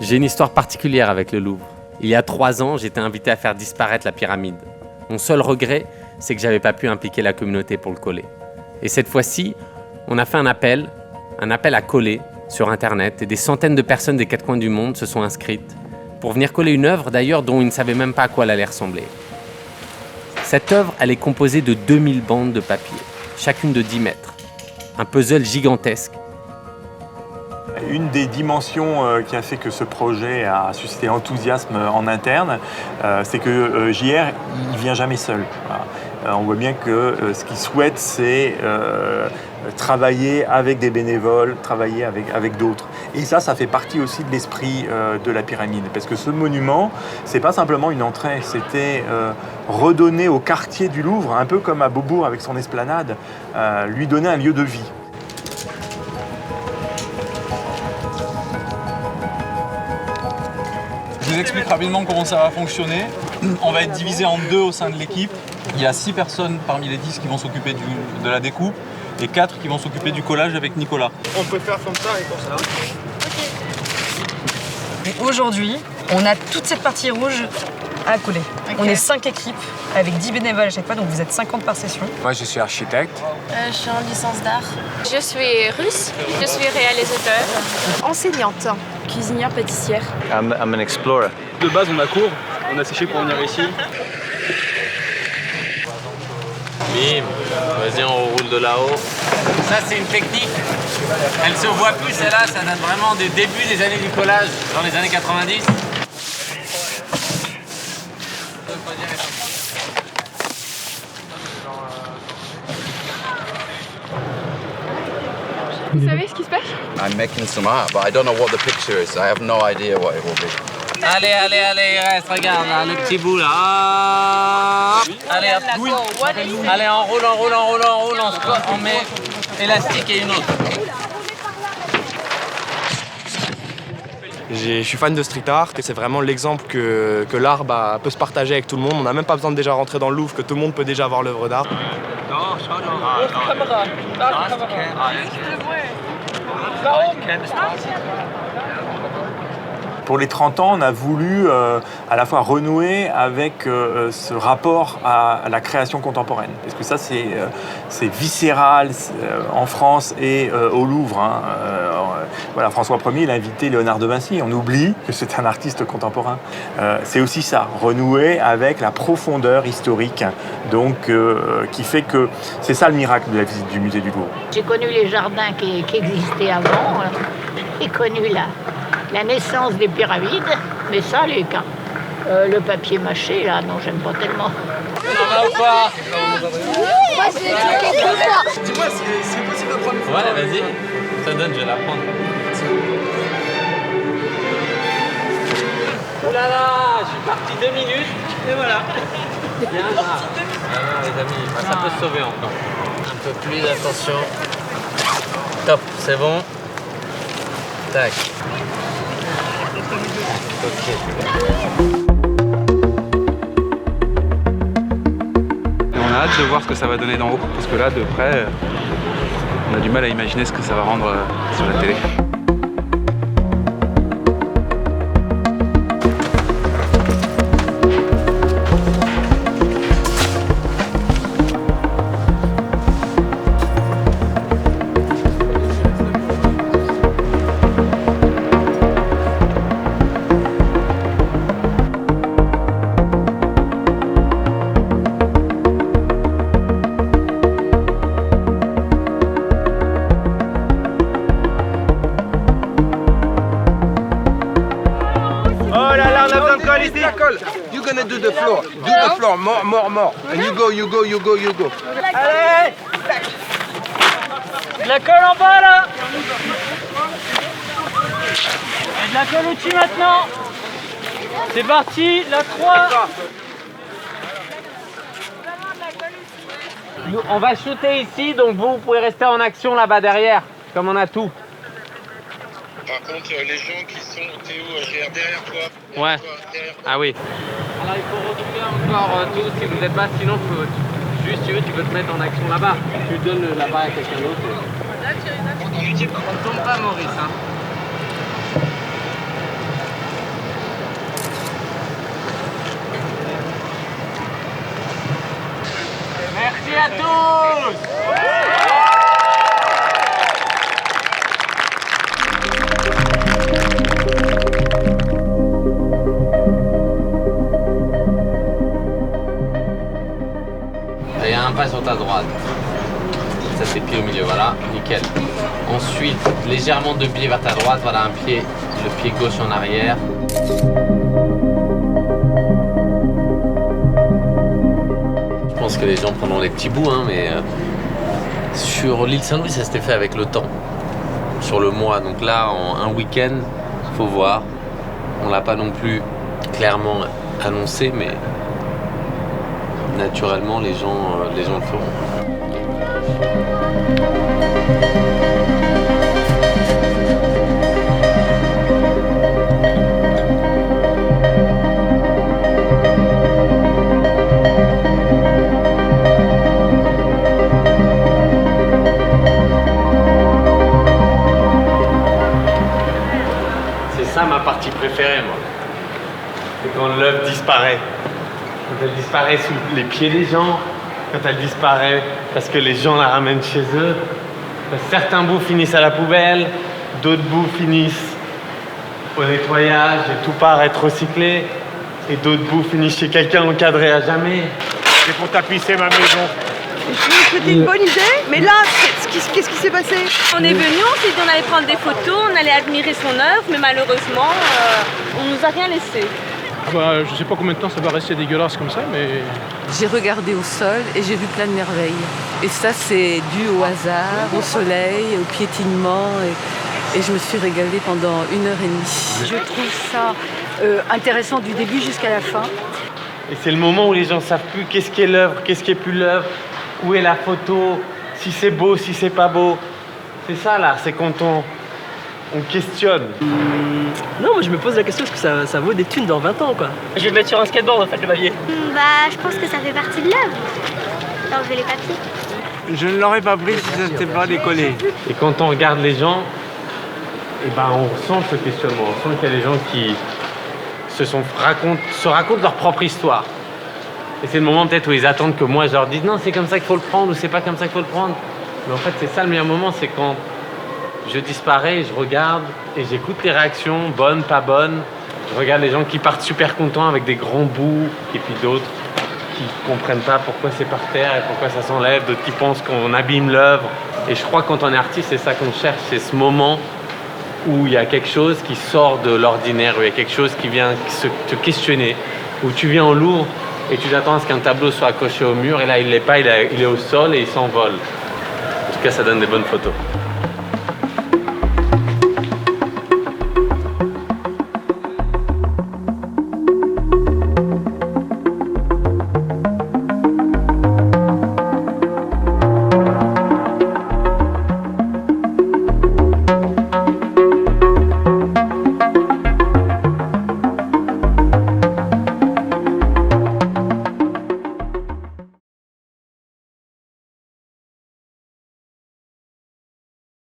J'ai une histoire particulière avec le Louvre. Il y a 3 ans, j'étais invité à faire disparaître la pyramide. Mon seul regret, c'est que j'avais pas pu impliquer la communauté pour le coller. Et cette fois-ci, on a fait un appel à coller sur Internet, et des centaines de personnes des 4 coins du monde se sont inscrites pour venir coller une œuvre d'ailleurs dont ils ne savaient même pas à quoi elle allait ressembler. Cette œuvre, elle est composée de 2000 bandes de papier, chacune de 10 mètres. Un puzzle gigantesque. Une des dimensions qui a fait que ce projet a suscité enthousiasme en interne, c'est que JR, il vient jamais seul. Voilà. On voit bien que ce qu'il souhaite, c'est travailler avec des bénévoles, travailler avec d'autres. Et ça fait partie aussi de l'esprit de la pyramide. Parce que ce monument, c'est pas simplement une entrée, c'était redonner au quartier du Louvre, un peu comme à Beaubourg avec son esplanade, lui donner un lieu de vie. Je vous explique rapidement comment ça va fonctionner. On va être divisé en 2 au sein de l'équipe. Il y a 6 personnes parmi les 10 qui vont s'occuper de la découpe et 4 qui vont s'occuper du collage avec Nicolas. On peut faire comme ça et comme ça. Et aujourd'hui, on a toute cette partie rouge à coller. Okay. On est 5 équipes avec 10 bénévoles à chaque fois, donc vous êtes 50 par session. Moi, je suis architecte. Je suis en licence d'art. Je suis russe. Je suis réalisateur. Enseignante. Cuisinière pâtissière. I'm an explorer. De base, on a cours. On a séché pour venir ici. Bim, vas-y, on roule de là-haut. Ça, c'est une technique. Elle se voit plus, celle-là. Ça date vraiment des débuts des années du collage, dans les années 90. Vous savez ce qui se passe? I'm making some art, but I don't know what the picture is. I have no idea what it will be. Allez, il reste, regarde, là, le petit bout, là. Hop. Allez, hop. Oui. Allez, on roule, on met élastique et une autre. Je suis fan de street art et c'est vraiment l'exemple que l'art peut se partager avec tout le monde. On n'a même pas besoin de déjà rentrer dans le Louvre, que tout le monde peut déjà voir l'œuvre d'art. Pour les 30 ans, on a voulu à la fois renouer avec ce rapport à la création contemporaine. Parce que ça, c'est viscéral en France et au Louvre. Hein. Voilà, François Ier, il a invité Léonard de Vinci. On oublie que c'est un artiste contemporain. C'est aussi ça, renouer avec la profondeur historique. Donc, qui fait que c'est ça le miracle de la visite du musée du Louvre. J'ai connu les jardins qui existaient avant. J'ai connu la naissance des pyramides, mais ça, le papier mâché, là, non, j'aime pas tellement. Ça va ou pas? Moi, c'est quelque chose. Dis-moi, c'est possible de prendre une photo? Ouais, vas-y. Ça donne, je vais la prendre. Oh là là, je suis parti 2 minutes, et voilà. Bien là. Ah non, les amis, ça peut se sauver encore. Un peu plus d'attention. Top, c'est bon. Tac. Ok. Et on a hâte de voir ce que ça va donner d'en haut, parce que là, de près, on a du mal à imaginer ce que ça va rendre sur la télé. You're gonna do the floor. Do the floor. More. And you go. Allez! De la colle en bas, là! Et de la colle au-dessus, maintenant! C'est parti, la 3! On va shooter ici, donc vous pouvez rester en action là-bas derrière, comme on a tout. Par contre, les gens qui sont Théo, derrière toi. Ouais. Derrière toi. Ah oui. Alors il faut retrouver encore tout si vous n'êtes pas, sinon juste tu peux te mettre en action là-bas. Tu donnes là-bas à quelqu'un d'autre. On ne tombe pas Maurice. Hein. à tous! Il y a un pas sur ta droite. Ça c'est pied au milieu, voilà, nickel. Ensuite, légèrement 2 pieds vers ta droite, voilà un pied, le pied gauche en arrière. Je pense que les gens prendront les petits bouts, hein, mais sur l'île Saint-Louis, ça s'était fait avec le temps, sur le mois. Donc là, en un week-end, faut voir. On l'a pas non plus clairement annoncé, mais naturellement, les gens le feront. C'est ça ma partie préférée, moi. C'est quand l'œuvre disparaît. Quand elle disparaît sous les pieds des gens, quand elle disparaît parce que les gens la ramènent chez eux. Certains bouts finissent à la poubelle, d'autres bouts finissent au nettoyage et tout part être recyclé. Et d'autres bouts finissent chez quelqu'un encadré à jamais. C'est pour tapisser ma maison. C'était une bonne idée, mais là, qu'est-ce qui s'est passé? On est venu, on s'est dit on allait prendre des photos, on allait admirer son œuvre, mais malheureusement, on nous a rien laissé. Bah, je sais pas combien de temps ça va rester dégueulasse comme ça, mais... J'ai regardé au sol et j'ai vu plein de merveilles. Et ça, c'est dû au hasard, au soleil, au piétinement. Et je me suis régalée pendant 1h30. Je trouve ça intéressant du début jusqu'à la fin. Et c'est le moment où les gens savent plus qu'est-ce qui est l'œuvre, qu'est-ce qui est plus l'œuvre, où est la photo, si c'est beau, si c'est pas beau. C'est ça l'art, c'est quand on questionne. Non, moi je me pose la question, est-ce que ça vaut des thunes dans 20 ans, quoi? Je vais le mettre sur un skateboard, en fait, le papier. Bah, je pense que ça fait partie de l'œuvre, d'enlever les papiers. Je ne l'aurais pas pris si ça n'était pas décollé. Et quand on regarde les gens, eh ben, on ressent ce questionnement. On sent qu'il y a des gens qui se racontent leur propre histoire. Et c'est le moment peut-être où ils attendent que moi je leur dise non, c'est comme ça qu'il faut le prendre ou c'est pas comme ça qu'il faut le prendre. Mais en fait, c'est ça le meilleur moment, c'est quand je disparais, je regarde et j'écoute les réactions, bonnes, pas bonnes. Je regarde les gens qui partent super contents avec des grands bouts et puis d'autres qui comprennent pas pourquoi c'est par terre et pourquoi ça s'enlève, d'autres qui pensent qu'on abîme l'œuvre. Et je crois que quand on est artiste, c'est ça qu'on cherche, c'est ce moment où il y a quelque chose qui sort de l'ordinaire, où il y a quelque chose qui vient te questionner, où tu viens au Louvre et tu t'attends à ce qu'un tableau soit accroché au mur et là il l'est pas, il est au sol et il s'envole. En tout cas, ça donne des bonnes photos.